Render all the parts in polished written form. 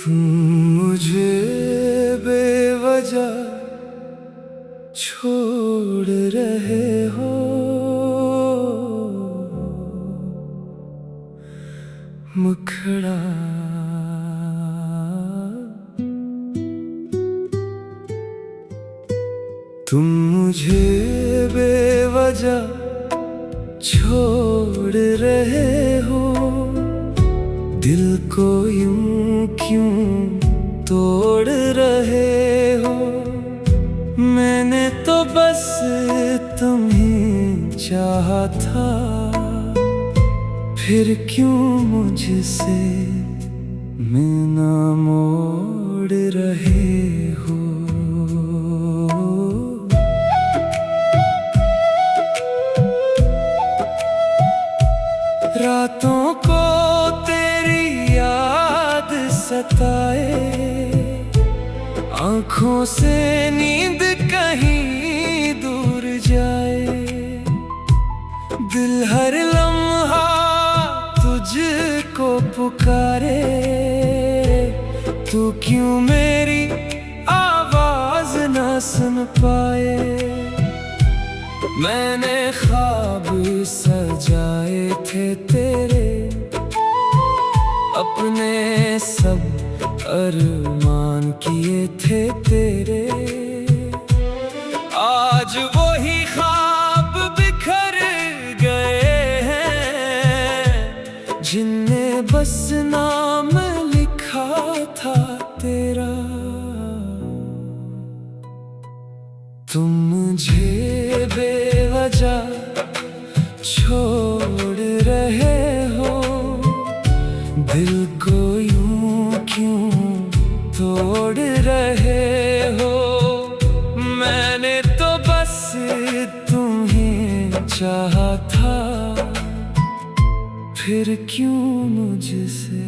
तुम मुझे बेवजह छोड़ रहे हो, मुखड़ा तुम मुझे बेवजह छोड़ रहे हो, दिल को यूं क्यों तोड़ रहे हो। मैंने तो बस तुम्हें चाहा था, फिर क्यों मुझसे मिलना मोड़ रहे हो। रातों को तेरी याद सताए, आँखों से नींद कहीं दूर जाए। दिल हर लम्हा तुझको पुकारे, तू क्यों मेरी आवाज न सुन पाए। मैंने ख्वाब सजाए थे तेरे, अपने सब अरमान किए थे तेरे। आज वही ख्वाब बिखर गए हैं, जिनने बस नाम लिखा था तेरा। तुम मुझे बेवजह छोड़ रहे हो, दिल को यूं क्यों तोड़ रहे हो। मैंने तो बस तुम्हें चाहा था, फिर क्यों मुझसे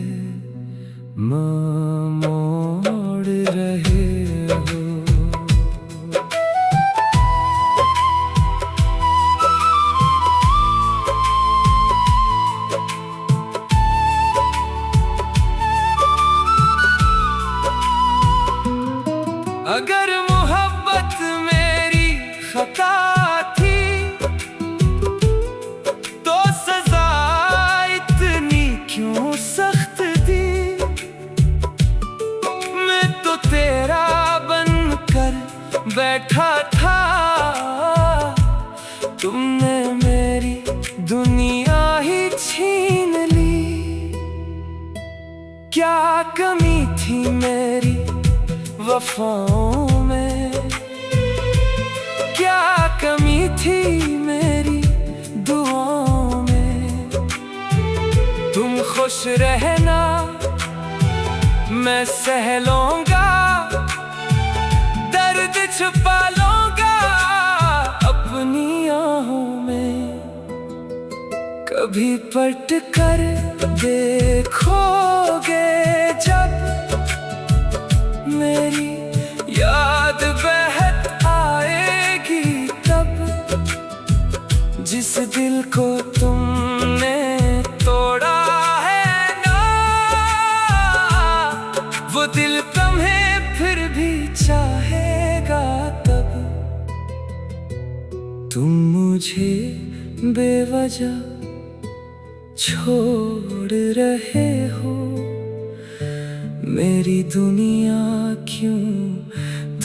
मोड़ रहे हो। अगर मोहब्बत मेरी खता थी, तो सजा इतनी क्यों सख्त दी। मैं तो तेरा बनकर बैठा था, तुमने मेरी दुनिया ही छीन ली। क्या कमी थी मेरी वफाओं में, क्या कमी थी मेरी दुआओं में। तुम खुश रहना मैं सह लूंगा, दर्द छुपा लूंगा अपनी आहों में। कभी पलट कर देखोगे जब, मेरी याद बहत आएगी तब। जिस दिल को तुमने तोड़ा है ना, वो दिल तुम्हें फिर भी चाहेगा तब। तुम मुझे बेवजह छोड़ रहे हो, मेरी दुनिया क्यों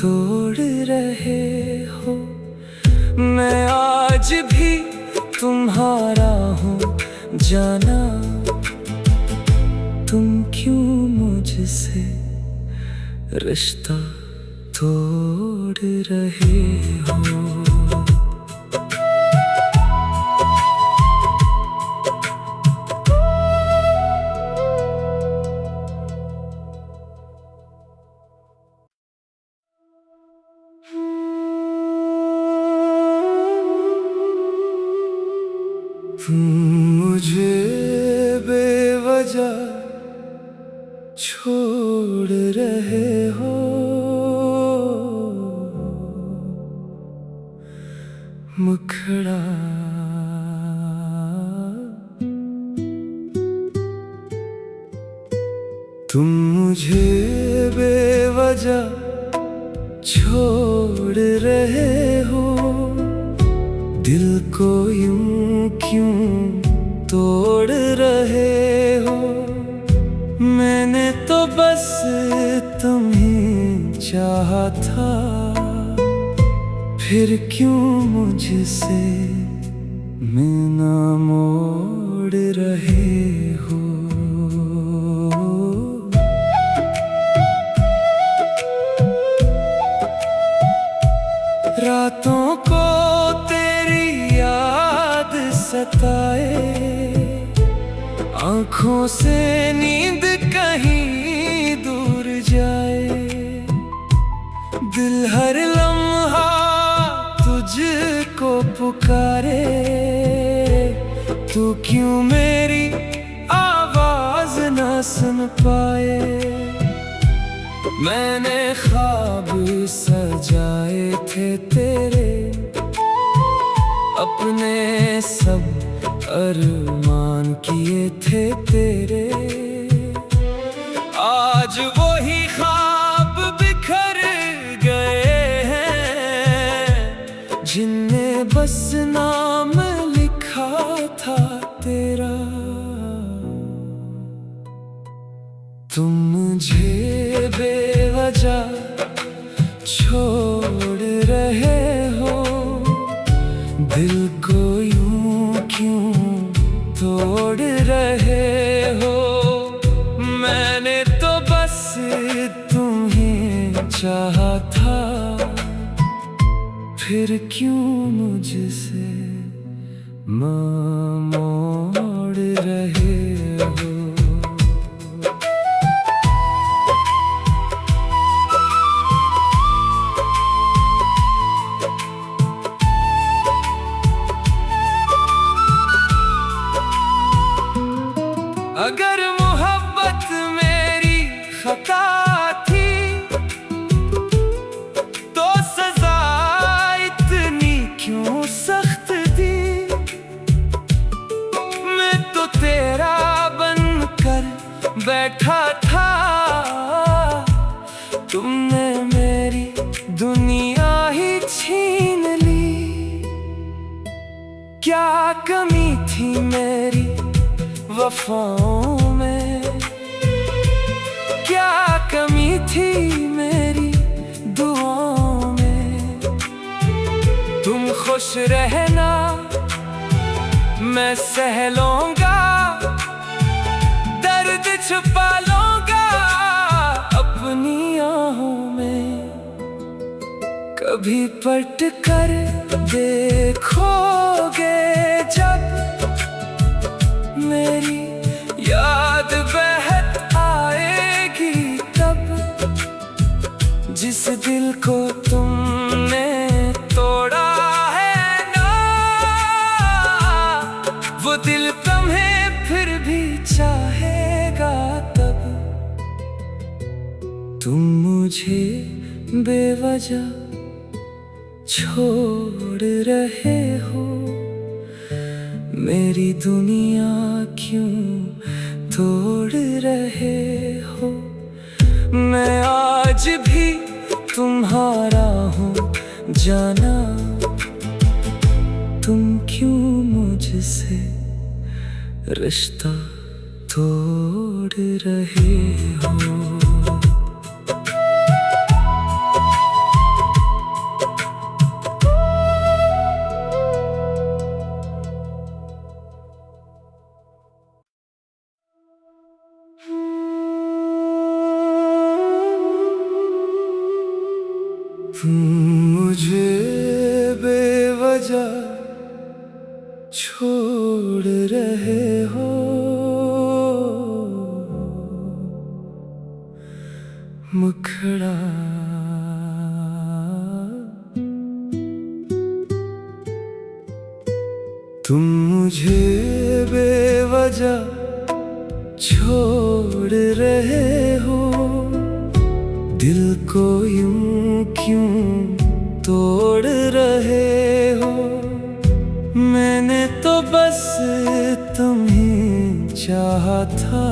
तोड़ रहे हो। मैं आज भी तुम्हारा हूँ जाना, तुम क्यों मुझसे रिश्ता तोड़ रहे हो। तुम मुझे बेवजह छोड़ रहे हो, मुखड़ा तुम मुझे बेवजह छोड़ रहे हो, दिल को यूं क्यों तोड़ रहे हो। मैंने तो बस तुम्हें चाहा था, फिर क्यों मुझसे मिलना मोड़ रहे हो। रातों को तेरी याद सताए, आँखों से नींद कहीं दूर जाए। दिल हर लम्हा तुझको पुकारे, तू क्यों मेरी आवाज ना सुन पाए। मैंने ख्वाब सजाए थे तेरे, अपने सब अरमान किए थे तेरे। आज वही ख्वाब बिखर गए हैं, जिनमें बस नाम लिखा था तेरा। तुम मुझे बेवजह छोड़ रहे हो, दिल को यूं क्यों तोड़ रहे हो। मैंने तो बस तुम्हें चाहा था, फिर क्यों मुझसे मोड़ रहे हो। अगर मोहब्बत मेरी खता थी, तो सजा इतनी क्यों सख्त दी। मैं तो तेरा बनकर बैठा था, तुमने मेरी दुनिया ही छीन ली। क्या कमी थी मेरी वफाओं में, क्या कमी थी मेरी दुआओं में। तुम खुश रहना मैं सह लूंगा, दर्द छुपा लूंगा अपनी आहों में। कभी पलट कर देखोगे जब, मेरी याद बहत आएगी तब। जिस दिल को तुमने तोड़ा है ना, वो दिल तुम्हें फिर भी चाहेगा तब। तुम मुझे बेवजह छोड़ रहे हो, मेरी दुनिया क्यों तोड़ रहे हो। मैं आज भी तुम्हारा हूँ जाना, तुम क्यों मुझसे रिश्ता तोड़ रहे हो। तुम मुझे बेवजह छोड़ रहे हो, मुखड़ा तुम मुझे बेवजह छोड़ रहे हो, दिल को यूं क्यों तोड़ रहे हो। मैंने तो बस तुम्हें चाहा था,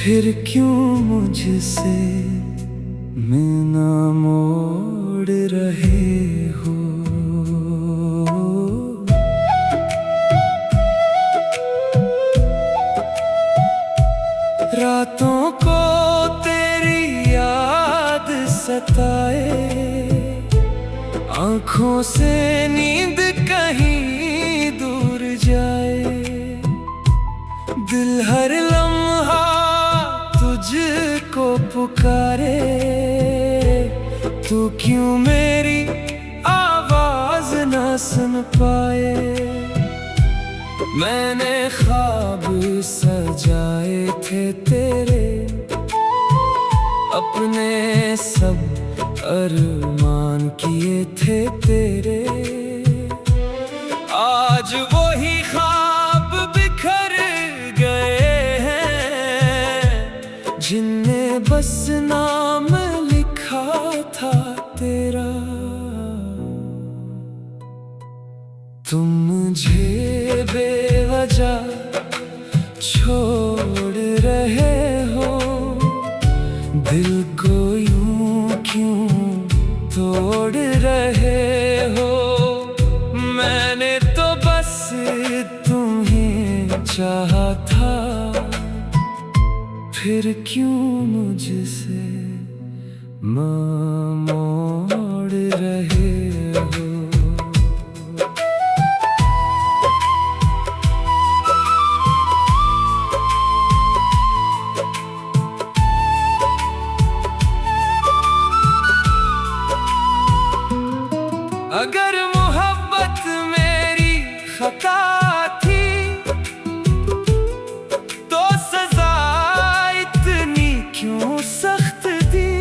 फिर क्यों मुझसे मिलना मोड़ रहे हो। रातों को तेरी याद सताए, आँखों से नींद कहीं दूर जाए। दिल हर लम्हा तुझको पुकारे, तू क्यों मेरी आवाज ना सुन पाए। मैंने ख्वाब सजाए थे तेरे, अपने सब अरमान किए थे तेरे। आज वही ख्वाब बिखर गए हैं, जिनने बस नाम लिखा था तेरा। तुम मुझे बेवजह छोड़ रहे हो, दिल को यूं क्यों तोड़ रहे हो। मैंने तो बस तुम्हें चाहा था, फिर क्यों मुझसे मोड़ रहे हो। अगर मोहब्बत मेरी खता थी, तो सजा इतनी क्यों सख्त दी।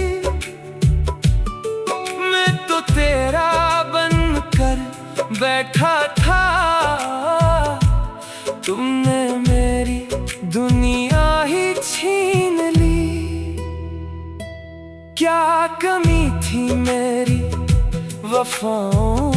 मैं तो तेरा बनकर बैठा था, तुमने मेरी दुनिया ही छीन ली। क्या कमी थी मेरी वफाओं